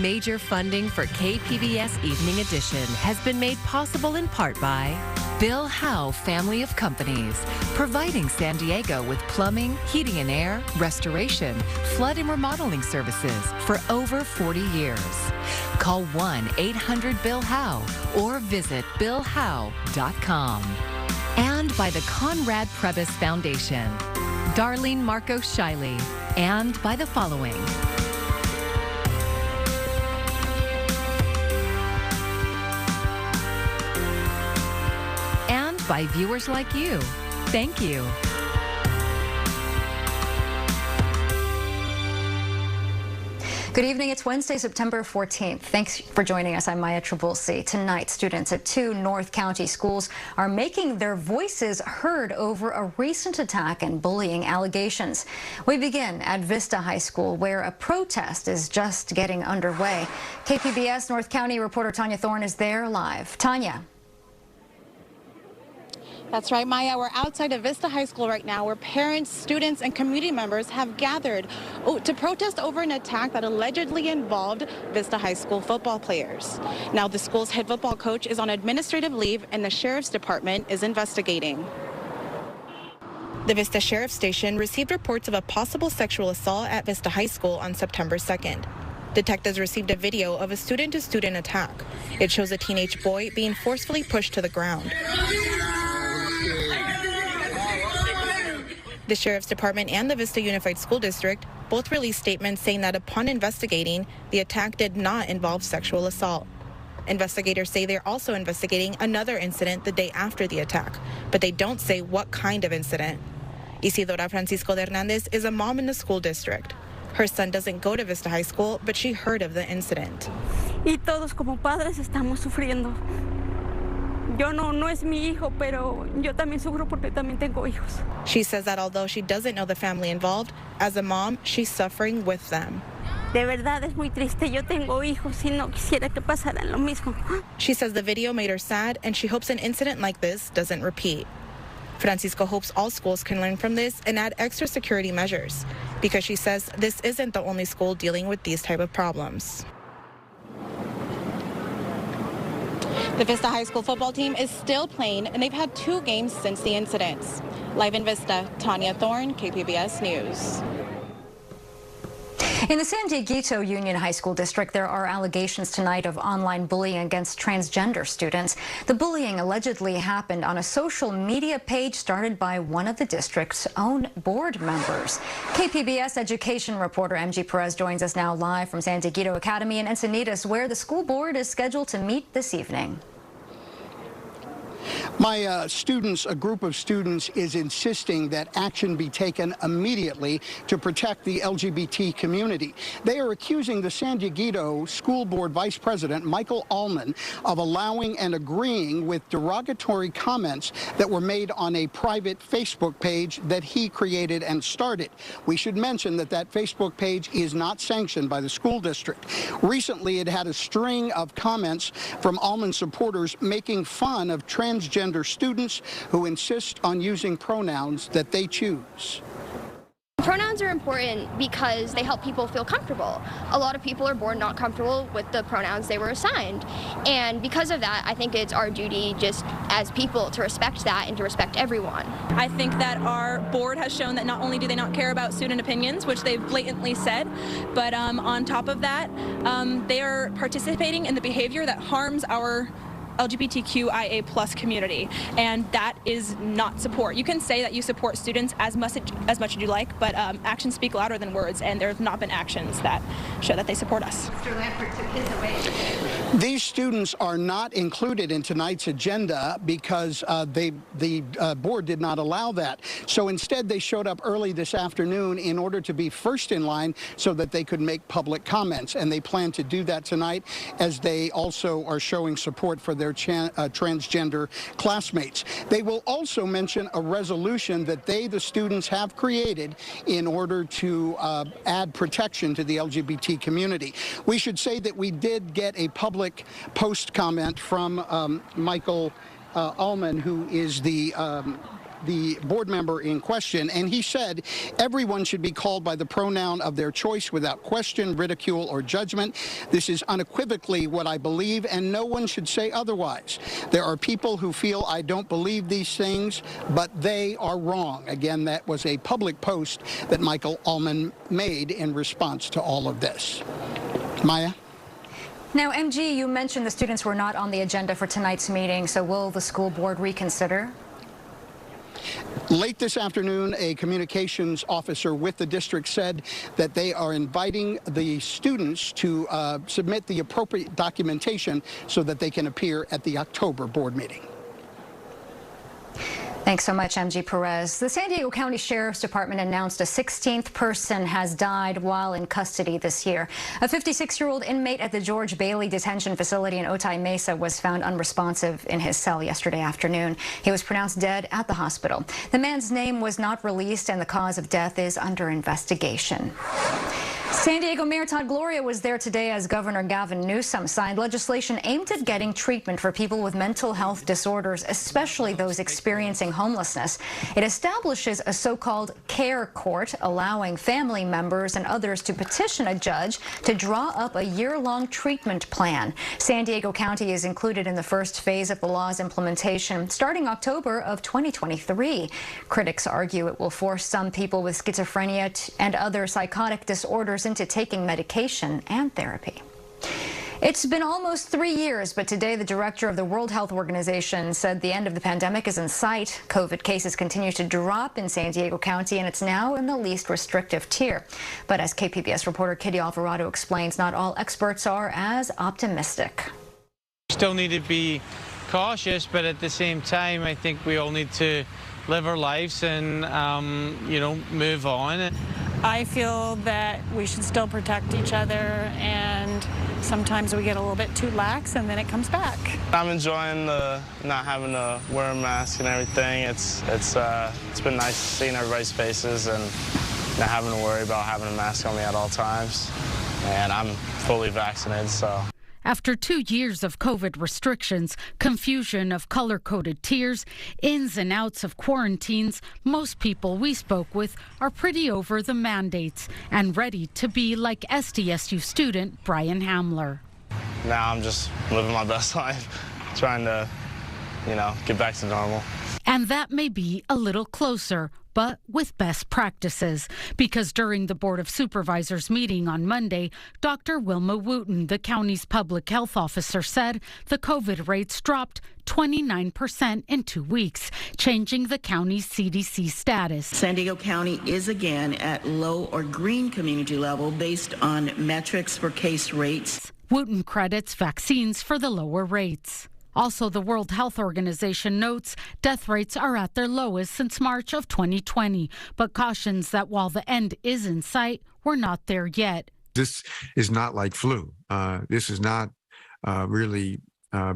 Major funding for KPBS Evening Edition has been made possible in part by Bill Howe Family of Companies, providing San Diego with plumbing, heating and air, restoration, flood and remodeling services for over 40 years. Call 1-800-BILL-HOWE or visit billhowe.com. And by the Conrad Prebys Foundation, Darlene Marcos Shiley, and by the following. And by viewers like you. Thank you. Good evening. It's Wednesday, September 14th. Thanks for joining us. I'm Maya Trabulsi. Tonight, students at 2 North County schools are making their voices heard over a recent attack and bullying allegations. We begin at Vista High School, where a protest is just getting underway. KPBS North County reporter Tanya Thorne is there live. Tanya. That's right, Maya. We're outside of Vista High School right now, where parents, students, and community members have gathered to protest over an attack that allegedly involved Vista High School football players. Now, the school's head football coach is on administrative leave, and the sheriff's department is investigating. The Vista Sheriff's Station received reports of a possible sexual assault at Vista High School on September 2nd. Detectives received a video of a student-to-student attack. It shows a teenage boy being forcefully pushed to the ground. The Sheriff's Department and the Vista Unified School District both released statements saying that upon investigating, the attack did not involve sexual assault. Investigators say they're also investigating another incident the day after the attack, but they don't say what kind of incident. Isidora Francisco de Hernandez is a mom in the school district. Her son doesn't go to Vista High School, but she heard of the incident. Y todos como padres estamos sufriendo. Yo no es mi hijo, pero yo también sufro porque también tengo hijos. She says that although she doesn't know the family involved, as a mom, she's suffering with them. De verdad es muy triste. Yo tengo hijos y no quisiera que pasaran lo mismo. She says the video made her sad, and she hopes an incident like this doesn't repeat. Francisco hopes all schools can learn from this and add extra security measures, because she says this isn't the only school dealing with these type of problems. The Vista High School football team is still playing, and they've had 2 games since the incidents. Live in Vista, Tanya Thorne, KPBS News. In the San Diego Union High School District, there are allegations tonight of online bullying against transgender students. The bullying allegedly happened on a social media page started by one of the district's own board members. KPBS education reporter MG Perez joins us now live from San Diego Academy in Encinitas, where the school board is scheduled to meet this evening. A group of students is insisting that action be taken immediately to protect the LGBT community. They are accusing the San Diego School Board Vice President, Michael Allman, of allowing and agreeing with derogatory comments that were made on a private Facebook page that he created and started. We should mention that that Facebook page is not sanctioned by the school district. Recently, it had a string of comments from Allman supporters making fun of transgender students who insist on using pronouns that they choose. Pronouns are important because they help people feel comfortable. A lot of people are born not comfortable with the pronouns they were assigned. And because of that, I think it's our duty just as people to respect that and to respect everyone. I think that our board has shown that not only do they not care about student opinions, which they've blatantly said, but on top of that, they are participating in the behavior that harms our LGBTQIA+ community, and that is not support. You can say that you support students as much as you like, but actions speak louder than words, and there have not been actions that show that they support us. Mr. Lampert took his away. These students are not included in tonight's agenda because the board did not allow that. So instead, they showed up early this afternoon in order to be first in line so that they could make public comments, and they plan to do that tonight, as they also are showing support for their transgender classmates. They will also mention a resolution that they, the students, have created in order to add protection to the LGBT community. We should say that we did get a public post comment from Michael Allman, who is the the board member in question, and he said everyone should be called by the pronoun of their choice without question, ridicule, or judgment. This is unequivocally what I believe, and no one should say otherwise. There are people who feel I don't believe these things, but they are wrong. Again, that was a public post that Michael Allman made in response to all of this. Maya? Now, MG, you mentioned the students were not on the agenda for tonight's meeting, so will the school board reconsider? Late this afternoon, a communications officer with the district said that they are inviting the students to submit the appropriate documentation so that they can appear at the October board meeting. Thanks so much, MG Perez. The San Diego County Sheriff's Department announced a 16th person has died while in custody this year. A 56-year-old inmate at the George Bailey Detention Facility in Otay Mesa was found unresponsive in his cell yesterday afternoon. He was pronounced dead at the hospital. The man's name was not released, and the cause of death is under investigation. San Diego Mayor Todd Gloria was there today as Governor Gavin Newsom signed legislation aimed at getting treatment for people with mental health disorders, especially those experiencing homelessness. It establishes a so-called care court, allowing family members and others to petition a judge to draw up a year-long treatment plan. San Diego County is included in the first phase of the law's implementation starting October of 2023. Critics argue it will force some people with schizophrenia and other psychotic disorders into taking medication and therapy. It's been almost 3 years, but today the director of the World Health Organization said the end of the pandemic is in sight. COVID cases continue to drop in San Diego County, and it's now in the least restrictive tier. But as KPBS reporter Kitty Alvarado explains, not all experts are as optimistic. Still need to be cautious, but at the same time, I think we all need to live our lives and, move on. I feel that we should still protect each other, and sometimes we get a little bit too lax and then it comes back. I'm enjoying the not having to wear a mask and everything. It's been nice seeing everybody's faces and not having to worry about having a mask on me at all times. And I'm fully vaccinated, so. After 2 years of COVID restrictions, confusion of color-coded tiers, ins and outs of quarantines, most people we spoke with are pretty over the mandates and ready to be like SDSU student Brian Hamler. Now I'm just living my best life, trying to, get back to normal. And that may be a little closer, but with best practices. Because during the Board of Supervisors meeting on Monday, Dr. Wilma Wooten, the county's public health officer, said the COVID rates dropped 29% in 2 weeks, changing the county's CDC status. San Diego County is again at low or green community level based on metrics for case rates. Wooten credits vaccines for the lower rates. Also, the World Health Organization notes death rates are at their lowest since March of 2020, but cautions that while the end is in sight, we're not there yet. This is not like flu. This is not really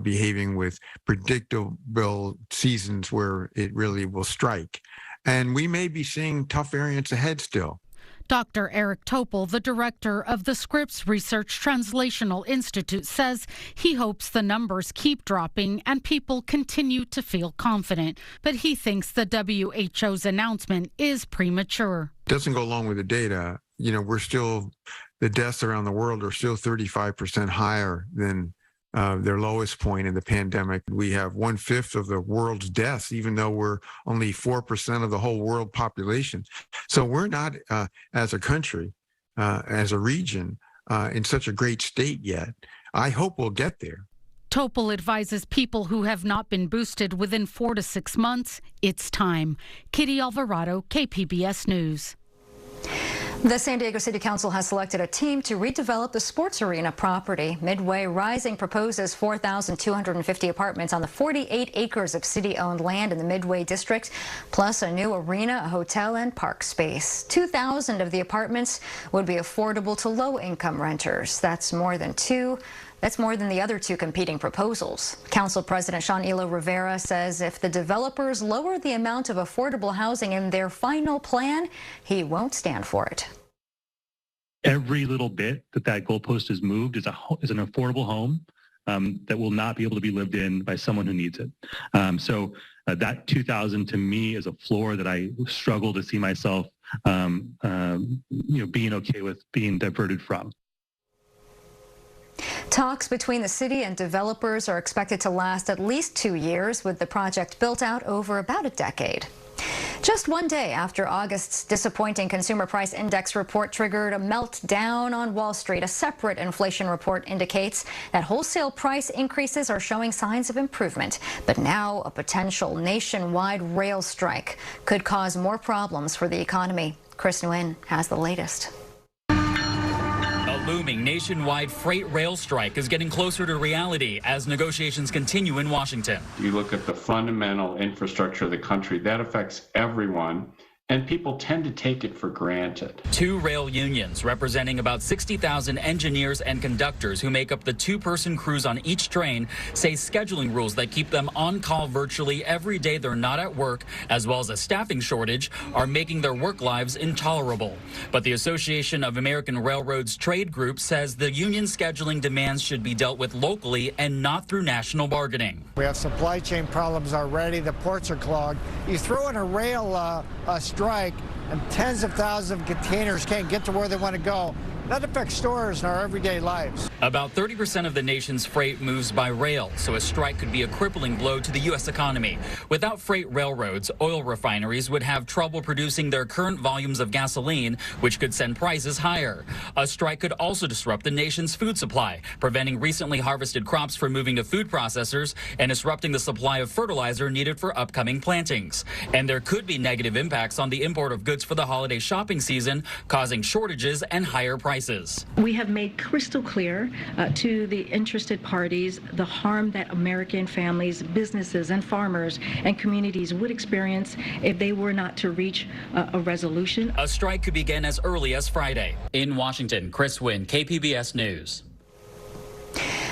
behaving with predictable seasons where it really will strike. And we may be seeing tough variants ahead still. Dr. Eric Topol, the director of the Scripps Research Translational Institute, says he hopes the numbers keep dropping and people continue to feel confident. But he thinks the WHO's announcement is premature. It doesn't go along with the data. The deaths around the world are still 35% higher than their lowest point in the pandemic. We have 1/5 of the world's deaths, even though we're only 4% of the whole world population. So we're not, as a country, as a region, in such a great state yet. I hope we'll get there. Topol advises people who have not been boosted within 4 to 6 months, it's time. Kitty Alvarado, KPBS News. The San Diego City Council has selected a team to redevelop the sports arena property. Midway Rising proposes 4,250 apartments on the 48 acres of city-owned land in the Midway district, plus a new arena, a hotel, and park space. 2,000 of the apartments would be affordable to low-income renters. That's more than the other two competing proposals. Council President Sean Elo Rivera says if the developers lower the amount of affordable housing in their final plan, he won't stand for it. Every little bit that goalpost is moved is an affordable home that will not be able to be lived in by someone who needs it. So that 2,000 to me is a floor that I struggle to see myself, being okay with being diverted from. Talks between the city and developers are expected to last at least 2 years, with the project built out over about a decade. Just one day after August's disappointing consumer price index report triggered a meltdown on Wall Street, a separate inflation report indicates that wholesale price increases are showing signs of improvement. But now a potential nationwide rail strike could cause more problems for the economy. Chris Nguyen has the latest. Looming nationwide freight rail strike is getting closer to reality as negotiations continue in Washington. You look at the fundamental infrastructure of the country, that affects everyone, and people tend to take it for granted. Two rail unions representing about 60,000 engineers and conductors who make up the two-person crews on each train say scheduling rules that keep them on call virtually every day they're not at work, as well as a staffing shortage, are making their work lives intolerable. But the Association of American Railroads trade group says the union scheduling demands should be dealt with locally and not through national bargaining. We have supply chain problems already. The ports are clogged. You throw in a rail strike and tens of thousands of containers can't get to where they want to go. That affects stores and our everyday lives. About 30% of the nation's freight moves by rail, so a strike could be a crippling blow to the U.S. economy. Without freight railroads, oil refineries would have trouble producing their current volumes of gasoline, which could send prices higher. A strike could also disrupt the nation's food supply, preventing recently harvested crops from moving to food processors and disrupting the supply of fertilizer needed for upcoming plantings. And there could be negative impacts on the import of goods for the holiday shopping season, causing shortages and higher prices. We have made crystal clear to the interested parties the harm that American families, businesses, and farmers and communities would experience if they were not to reach a resolution. A strike could begin as early as Friday. In Washington, Chris Nguyen, KPBS News.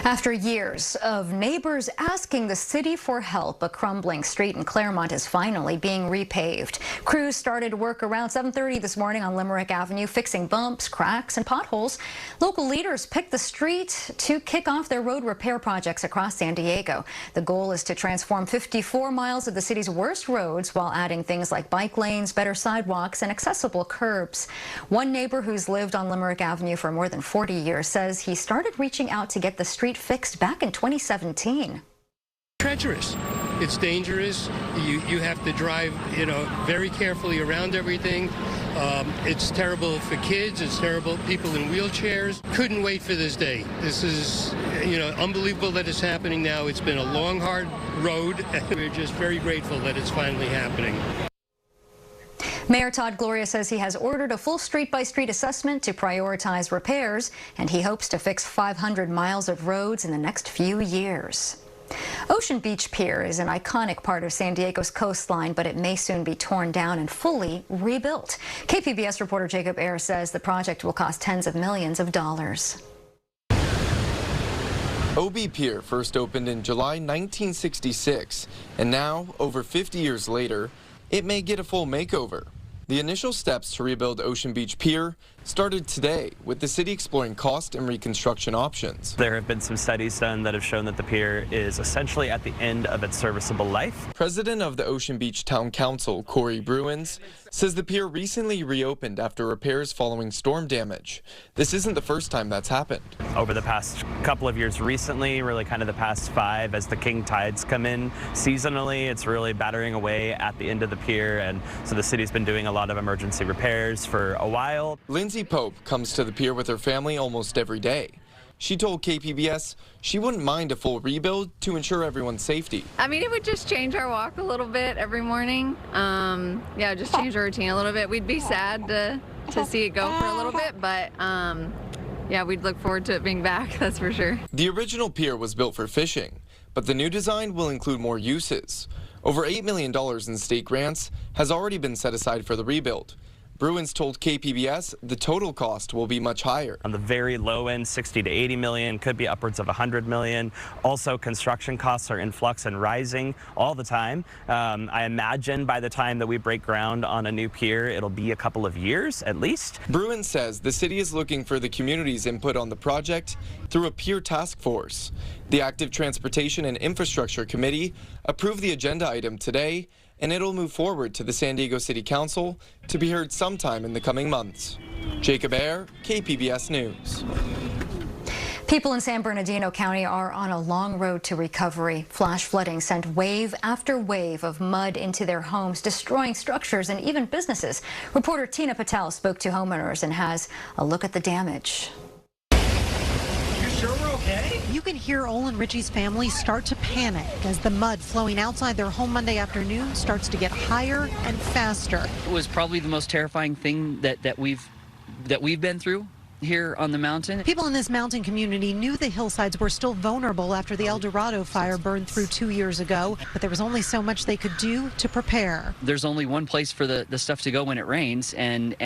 After years of neighbors asking the city for help, a crumbling street in Claremont is finally being repaved. Crews started work around 7:30 this morning on Limerick Avenue, fixing bumps, cracks, and potholes. Local leaders picked the street to kick off their road repair projects across San Diego. The goal is to transform 54 miles of the city's worst roads while adding things like bike lanes, better sidewalks, and accessible curbs. One neighbor who's lived on Limerick Avenue for more than 40 years says he started reaching out to get the street fixed back in 2017. Treacherous. It's dangerous. You have to drive, very carefully around everything. It's terrible for kids. It's terrible. People in wheelchairs. Couldn't wait for this day. This is, unbelievable that it's happening now. It's been a long, hard road. We're just very grateful that it's finally happening. Mayor Todd Gloria says he has ordered a full street-by-street assessment to prioritize repairs, and he hopes to fix 500 miles of roads in the next few years. Ocean Beach Pier is an iconic part of San Diego's coastline, but it may soon be torn down and fully rebuilt. KPBS reporter Jacob Ayers says the project will cost tens of millions of dollars. OB Pier first opened in July 1966, and now, over 50 years later, it may get a full makeover. The initial steps to rebuild Ocean Beach Pier started today, with the city exploring cost and reconstruction options. There have been some studies done that have shown that the pier is essentially at the end of its serviceable life. President of the Ocean Beach Town Council, Corey Bruins, says the pier recently reopened after repairs following storm damage. This isn't the first time that's happened. Over the past couple of years recently, really kind of the past 5, as the king tides come in seasonally, it's really battering away at the end of the pier, and so the city's been doing a lot of emergency repairs for a while. Lindsay Pope comes to the pier with her family almost every day. She told KPBS she wouldn't mind a full rebuild to ensure everyone's safety. I mean, it would just change our walk a little bit every morning. Yeah, just change our routine a little bit. We'd be sad to see it go for a little bit, but yeah, we'd look forward to it being back, that's for sure. The original pier was built for fishing, but the new design will include more uses. Over $8 million in state grants has already been set aside for the rebuild. Bruins told KPBS the total cost will be much higher. On the very low end, 60 to 80 million, could be upwards of 100 million. Also, construction costs are in flux and rising all the time. I imagine by the time that we break ground on a new pier, it'll be a couple of years at least. Bruins says the city is looking for the community's input on the project through a pier task force. The Active Transportation and Infrastructure Committee approved the agenda item today, and it'll move forward to the San Diego City Council to be heard sometime in the coming months. Jacob Ayer, KPBS News. People in San Bernardino County are on a long road to recovery. Flash flooding sent wave after wave of mud into their homes, destroying structures and even businesses. Reporter Tina Patel spoke to homeowners and has a look at the damage. Sure we're okay? You can hear Ole and Richie's family start to panic as the mud flowing outside their home Monday afternoon starts to get higher and faster. It was probably the most terrifying thing that we've been through here on the mountain. People in this mountain community knew the hillsides were still vulnerable after the El Dorado fire burned through 2 years ago, but there was only so much they could do to prepare. There's only one place for the stuff to go when it rains, and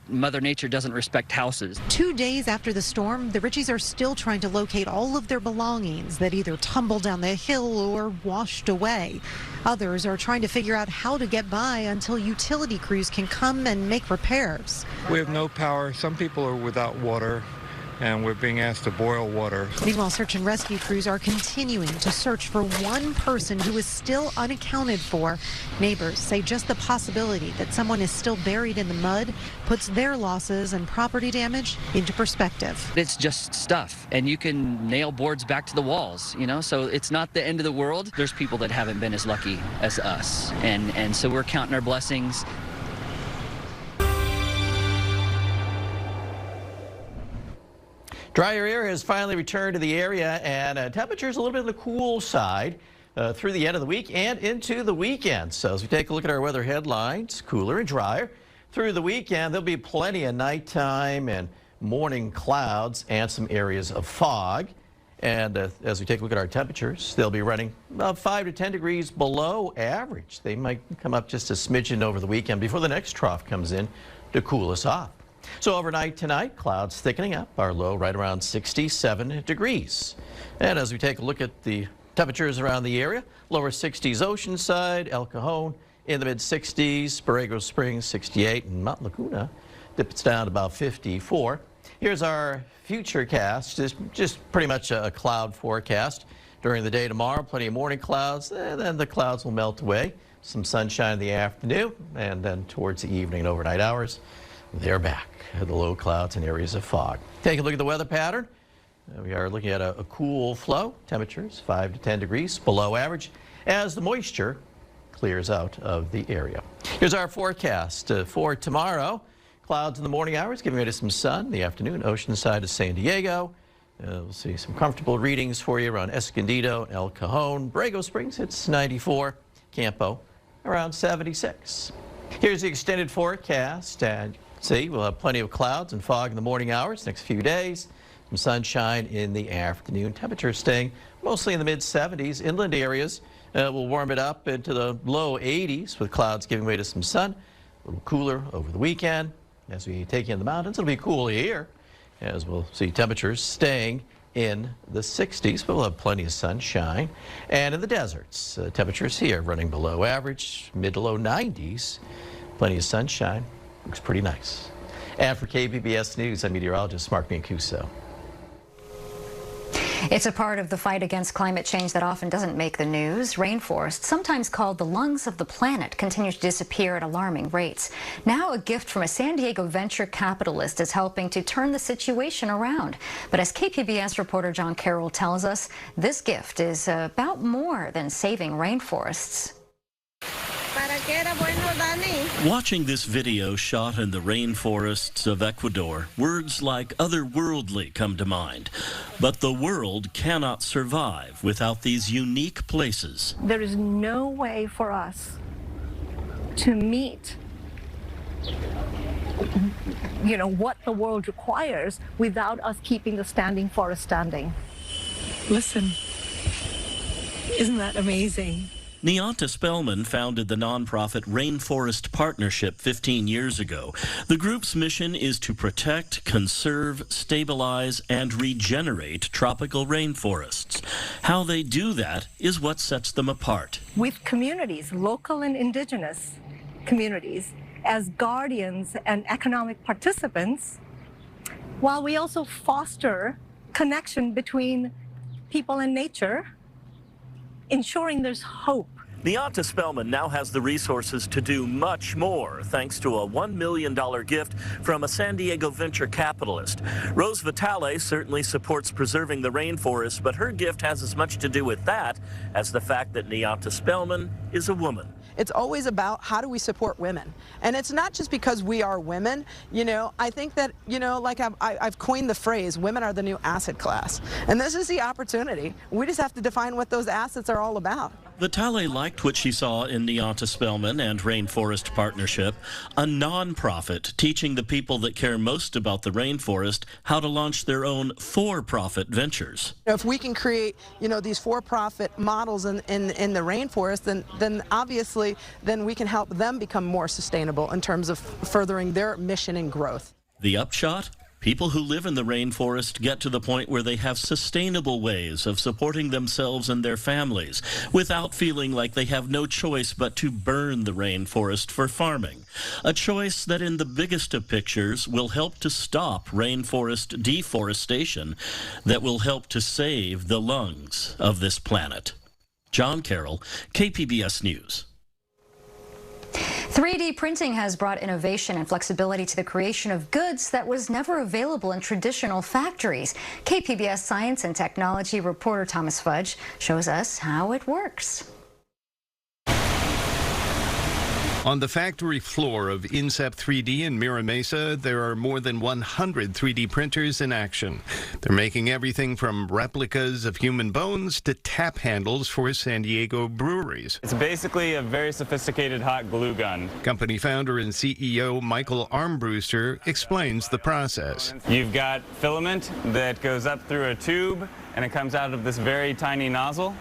Mother Nature doesn't respect houses. 2 days after the storm, the Richies are still trying to locate all of their belongings that either tumbled down the hill or washed away. Others are trying to figure out how to get by until utility crews can come and make repairs. We have no power. Some people are without water, and we're being asked to boil water. Meanwhile, search and rescue crews are continuing to search for one person who is still unaccounted for. Neighbors say just the possibility that someone is still buried in the mud puts their losses and property damage into perspective. It's just stuff, and you can nail boards back to the walls, so it's not the end of the world. There's people that haven't been as lucky as us, and so we're counting our blessings. Drier air has finally returned to the area, and temperatures a little bit on the cool side through the end of the week and into the weekend. So as we take a look at our weather headlines, cooler and drier through the weekend. There'll be plenty of nighttime and morning clouds and some areas of fog. And as we take a look at our temperatures, they'll be running about 5 to 10 degrees below average. They might come up just a smidgen over the weekend before the next trough comes in to cool us off. So overnight tonight, clouds thickening up, our low right around 67 degrees. And as we take a look at the temperatures around the area, lower 60s Oceanside, El Cajon in the mid 60s, Borrego Springs 68, and Mount Laguna dips down to about 54. Here's our future cast, just pretty much a cloud forecast. During the day tomorrow, plenty of morning clouds, and then the clouds will melt away. Some sunshine in the afternoon, and then towards the evening and overnight hours, they're back. The low clouds and areas of fog. Take a look at the weather pattern. We are looking at a cool flow. Temperatures 5 to 10 degrees below average as the moisture clears out of the area. Here's our forecast for tomorrow. Clouds in the morning hours, giving way to some sun in the afternoon. Oceanside of San Diego. We'll see some comfortable readings for you around Escondido, El Cajon. Borrego Springs hits 94. Campo around 76. Here's the extended forecast, and see, we'll have plenty of clouds and fog in the morning hours next few days. Some sunshine in the afternoon. Temperatures staying mostly in the mid-70s. Inland areas will warm it up into the low 80s with clouds giving way to some sun. A little cooler over the weekend. As we take in the mountains, it'll be cool here, as we'll see temperatures staying in the 60s, but we'll have plenty of sunshine. And in the deserts, temperatures here running below average, mid to low 90s. Plenty of sunshine. Looks pretty nice. And for KPBS News, I'm meteorologist Mark Mancuso. It's a part of the fight against climate change that often doesn't make the news. Rainforest, sometimes called the lungs of the planet, continues to disappear at alarming rates. Now a gift from a San Diego venture capitalist is helping to turn the situation around. But as KPBS reporter John Carroll tells us, this gift is about more than saving rainforests. Watching this video shot in the rainforests of Ecuador, words like otherworldly come to mind. But the world cannot survive without these unique places. There is no way for us to meet, what the world requires without us keeping the standing forest standing. Listen, isn't that amazing? Nianta Spellman founded the nonprofit Rainforest Partnership 15 years ago. The group's mission is to protect, conserve, stabilize, and regenerate tropical rainforests. How they do that is what sets them apart. With communities, local and indigenous communities, as guardians and economic participants, while we also foster connection between people and nature, ensuring there's hope. Nianta Spellman now has the resources to do much more thanks to a $1 million gift from a San Diego venture capitalist. Rose Vitale certainly supports preserving the rainforest, but her gift has as much to do with that as the fact that Nianta Spellman is a woman. It's always about how do we support women. And it's not just because we are women. You know, I think that, you know, like I've coined the phrase, women are the new asset class. And this is the opportunity. We just have to define what those assets are all about. Vitale liked what she saw in Nianta Spellman and Rainforest Partnership, a nonprofit teaching the people that care most about the rainforest how to launch their own for-profit ventures. If we can create, you know, these for-profit models in the rainforest, then obviously then we can help them become more sustainable in terms of furthering their mission and growth. The upshot? People who live in the rainforest get to the point where they have sustainable ways of supporting themselves and their families without feeling like they have no choice but to burn the rainforest for farming. A choice that in the biggest of pictures will help to stop rainforest deforestation, that will help to save the lungs of this planet. John Carroll, KPBS News. 3D printing has brought innovation and flexibility to the creation of goods that was never available in traditional factories. KPBS science and technology reporter Thomas Fudge shows us how it works. On the factory floor of Incept 3D in Mira Mesa, there are more than 100 3D printers in action. They're making everything from replicas of human bones to tap handles for San Diego breweries. It's basically a very sophisticated hot glue gun. Company founder and CEO Michael Armbruster explains the process. You've got filament that goes up through a tube and it comes out of this very tiny nozzle.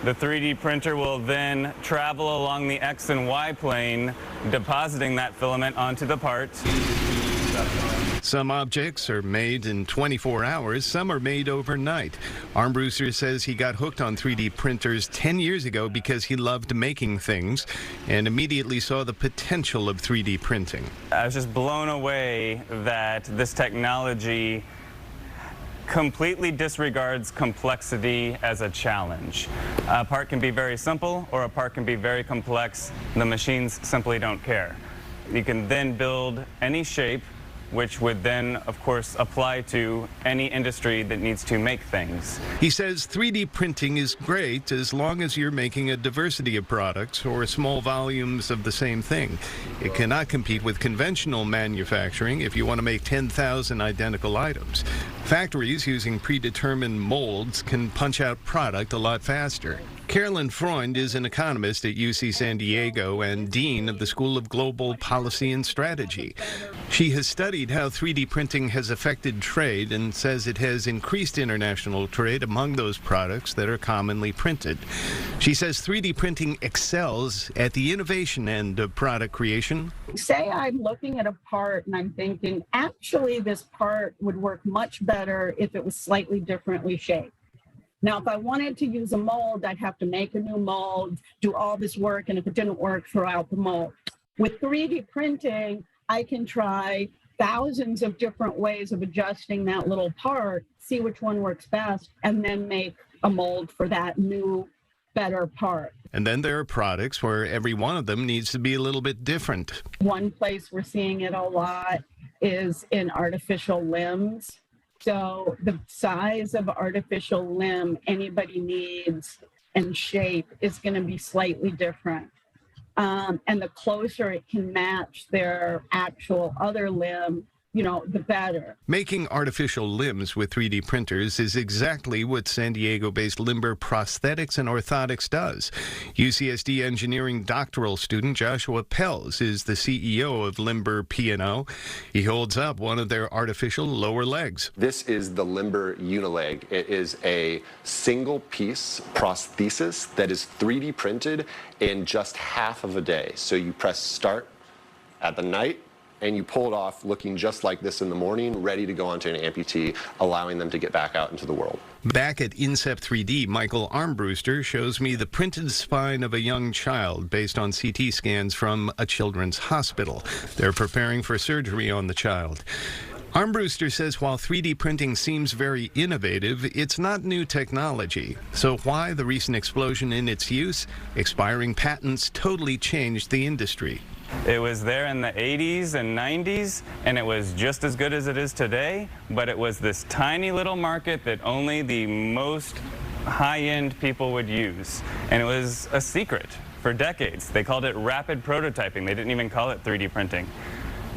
The 3D printer will then travel along the X and Y plane, depositing that filament onto the part. Some objects are made in 24 hours, some are made overnight. Armbruster says he got hooked on 3D printers 10 years ago because he loved making things and immediately saw the potential of 3D printing. I was just blown away that this technology completely disregards complexity as a challenge. A part can be very simple or a part can be very complex. The machines simply don't care. You can then build any shape, which would then, of course, apply to any industry that needs to make things. He says 3D printing is great as long as you're making a diversity of products or small volumes of the same thing. It cannot compete with conventional manufacturing if you want to make 10,000 identical items. Factories using predetermined molds can punch out product a lot faster. Carolyn Freund is an economist at UC San Diego and dean of the School of Global Policy and Strategy. She has studied how 3D printing has affected trade and says it has increased international trade among those products that are commonly printed. She says 3D printing excels at the innovation end of product creation. Say I'm looking at a part and I'm thinking, actually, this part would work much better if it was slightly differently shaped. Now, if I wanted to use a mold, I'd have to make a new mold, do all this work, and if it didn't work, throw out the mold. With 3D printing, I can try thousands of different ways of adjusting that little part, see which one works best, and then make a mold for that new, better part. And then there are products where every one of them needs to be a little bit different. One place we're seeing it a lot is in artificial limbs. So the size of artificial limb anybody needs and shape is going to be slightly different. And the closer it can match their actual other limb, the better. Making artificial limbs with 3D printers is exactly what San Diego-based Limber Prosthetics and Orthotics does. UCSD engineering doctoral student Joshua Pels is the CEO of Limber P&O. He holds up one of their artificial lower legs. This is the Limber Unileg. It is a single-piece prosthesis that is 3D printed in just half of a day. So you press start at the night, and you pull it off looking just like this in the morning, ready to go onto an amputee, allowing them to get back out into the world. Back at Incept 3D, Michael Armbruster shows me the printed spine of a young child based on CT scans from a children's hospital. They're preparing for surgery on the child. Armbruster says while 3D printing seems very innovative, it's not new technology. So why the recent explosion in its use? Expiring patents totally changed the industry. It was there in the 80s and 90s, and it was just as good as it is today, but it was this tiny little market that only the most high-end people would use. And it was a secret for decades. They called it rapid prototyping. They didn't even call it 3D printing.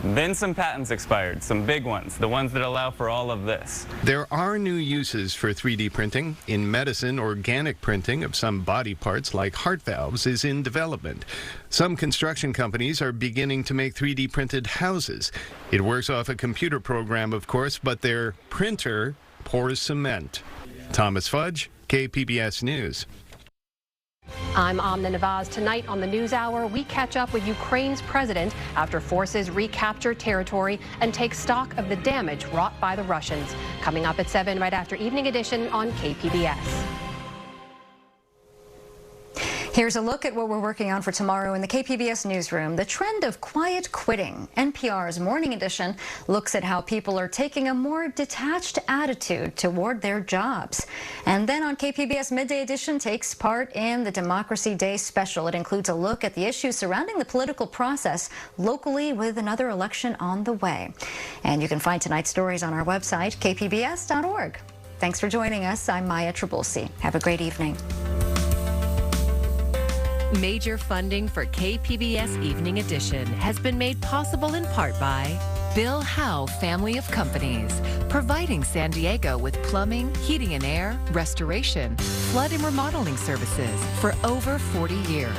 Then some patents expired, some big ones, the ones that allow for all of this. There are new uses for 3D printing. In medicine, organic printing of some body parts like heart valves is in development. Some construction companies are beginning to make 3D printed houses. It works off a computer program, of course, but their printer pours cement. Thomas Fudge, KPBS News. I'm Amna Navaz. Tonight on the NewsHour, we catch up with Ukraine's president after forces recapture territory and take stock of the damage wrought by the Russians. Coming up at 7 right after Evening Edition on KPBS. Here's a look at what we're working on for tomorrow in the KPBS newsroom. The trend of quiet quitting. NPR's Morning Edition looks at how people are taking a more detached attitude toward their jobs. And then on KPBS Midday Edition takes part in the Democracy Day special. It includes a look at the issues surrounding the political process locally with another election on the way. And you can find tonight's stories on our website, kpbs.org. Thanks for joining us. I'm Maya Trabulsi. Have a great evening. Major funding for KPBS Evening Edition has been made possible in part by Bill Howe Family of Companies, providing San Diego with plumbing, heating and air, restoration, flood and remodeling services for over 40 years.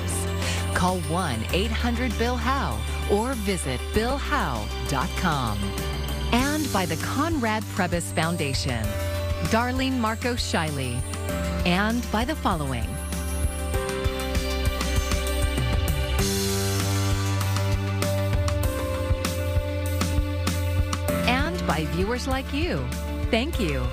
Call 1-800-BILL-HOWE or visit billhowe.com. And by the Conrad Prebys Foundation, Darlene Marco Shiley, and by the following. By viewers like you. Thank you.